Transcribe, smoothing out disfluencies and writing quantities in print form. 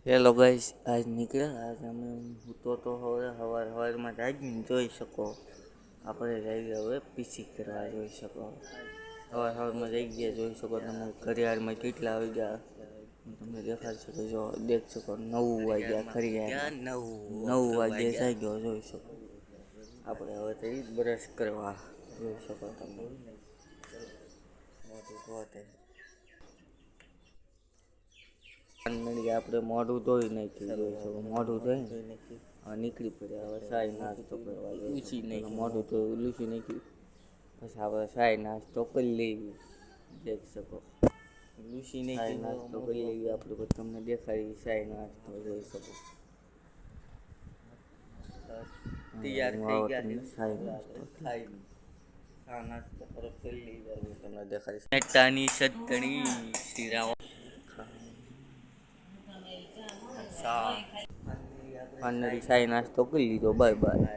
Hello guys, આજ નીકળ્યા. આજ અમે હું તો હવે સવારમાં જાગીને જોઈ શકો. આપણે જઈ હવે પીસી કરવા જોઈ શકો. સવારમાં જઈ ગયા જોઈ શકો. તમે ઘડિયાળમાં કેટલા આવી ગયા તમને દેખાડી શકો. જો દેખ શકો 9 વાગ્યા ઘડિયાળ 9 વાગ્યા થઈ ગયો જોઈ શકો. આપણે હવે તો બ્રશ કરવા જોઈ શકો તમે. મોટું ધોતે આપણે મોઢું ધોઈ નાખ્યું જોઈ શકો. મોઢું ધોઈ નીકળી પડ્યા. હવે સાઈ નાસ્તો કરવા લૂસી નહીં. મોઢું તો લૂસી નાખ્યું. પછી આપણે સાઈ નાસ્તો કરી લેવી દેખ શકો. લૂસી નહીં સાઈ નાસ્તો કરી લેવી આપણે. પછી તમને દેખાડી સાઈ નાસ્તો જોઈ શકો. તૈયાર થઈ ગયા સાઈ નાસ્તો થાય. આ નાસ્તો પર કરી લેવી તમને દેખાડી. મેટાની ચટણી શીરા ફાઇનલી સાઈ નાસ્તો કરી લીધો. Bye bye.